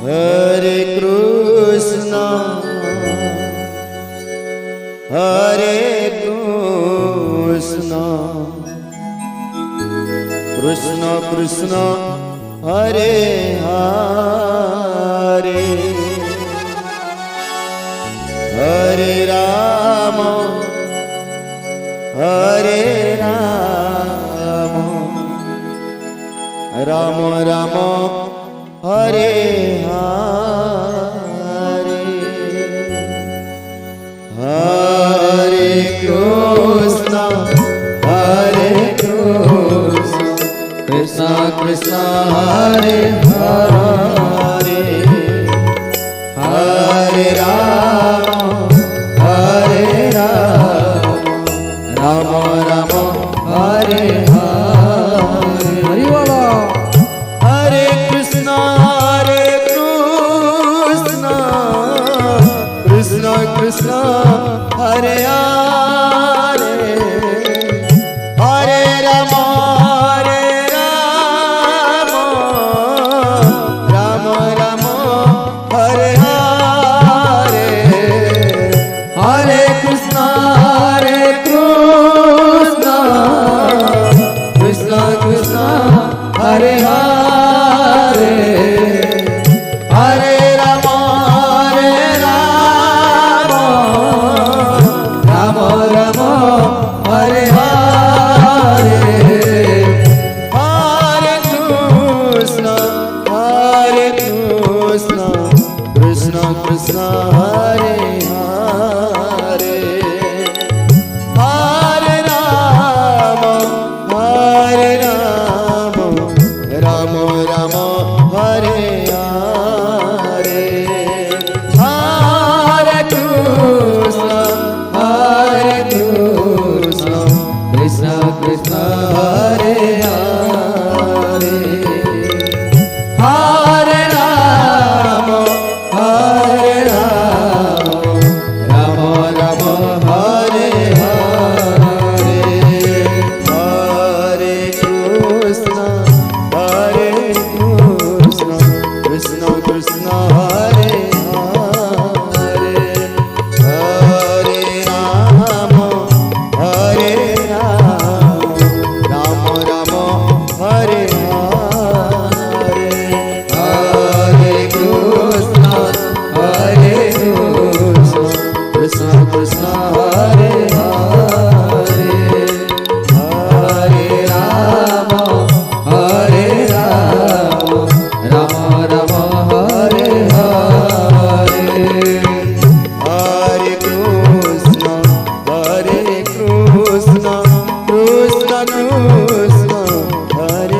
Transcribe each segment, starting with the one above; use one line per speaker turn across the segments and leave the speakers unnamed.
Hare Krishna, Hare Krishna, Krishna Krishna, Hare Hare, Hare Rama, Hare Rama, Rama Rama, Hare Hare, Hare Krishna, Hare Krishna, Krishna Krishna, Hare Hare, Hare Rama, Hare Rama, Rama Rama, Hare Hare. Hare Bola. Hare Krishna, Hare Krishna, Krishna Krishna, Hare Hare, Hare Rama, Hare Rama, Rama Rama, Hare Hare, Hare Krishna, Hare Krishna, Krishna Krishna, Hare Hare, Hare Rama, Hare Rama, Rama Rama, Hare Hare, Hare Krishna, Hare Krishna, Krishna Krishna, Hare Hare, Hare Rama, Hare Rama, Rama Rama, Hare Hare, Hare Krishna, Hare Krishna, Krishna Krishna, Hare Hare, Hare Rama, Hare Rama, Rama Rama, Hare Hare, Hare Krishna, Hare Krishna, Krishna Krishna, Hare Hare, Hare Rama, Hare Rama, Rama Rama, Hare Hare, Hare Krishna, Hare Krishna, Krishna Krishna, Hare Hare, Hare Rama, Hare Rama, Rama Rama, Hare Hare, Hare Krishna, Hare Krishna, Krishna Krishna, Hare Hare, Hare Rama, Hare Rama, Rama Rama, Hare Hare, Hare Krishna, Hare Krishna, Krishna Krishna, Hare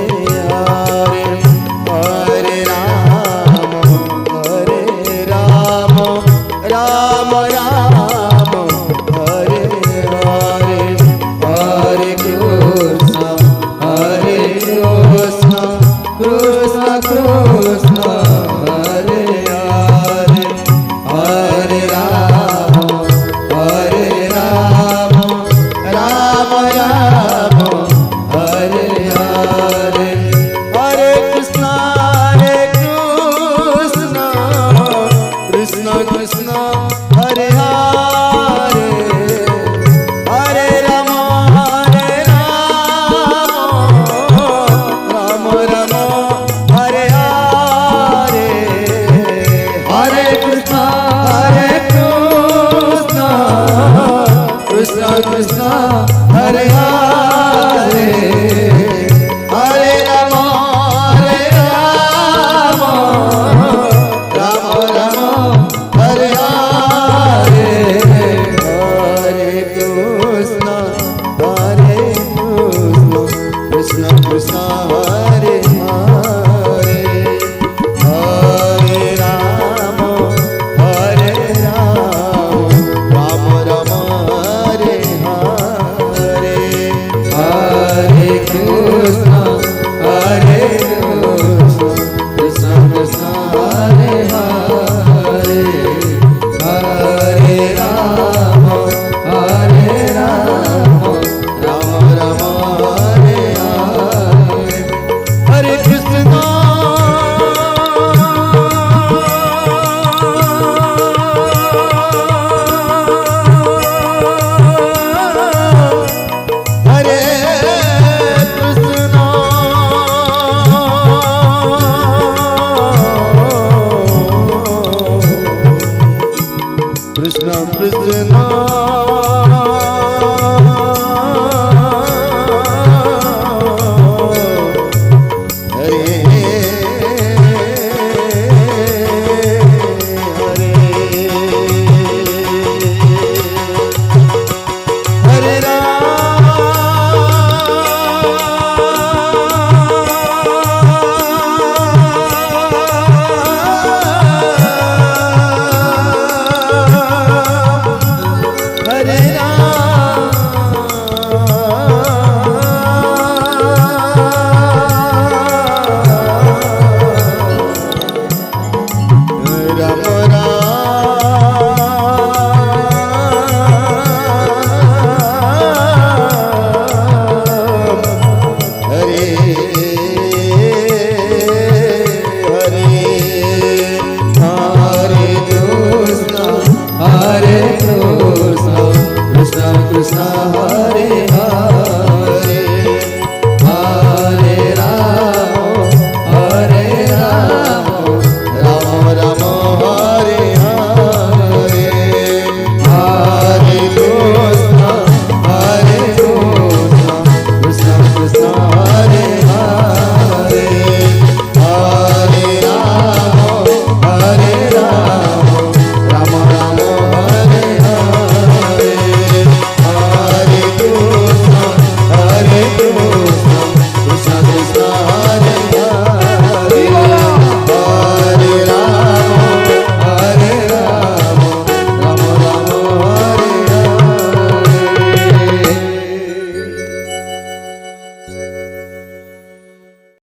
Hare, Hare Rama, Hare Rama, Rama Rama, Hare Hare, Hare Krishna, Hare Krishna, Krishna Krishna, Hare Hare, Hare Rama, Hare Rama, Rama Rama, Hare Hare, Hare Krishna, Hare Krishna, Krishna Krishna,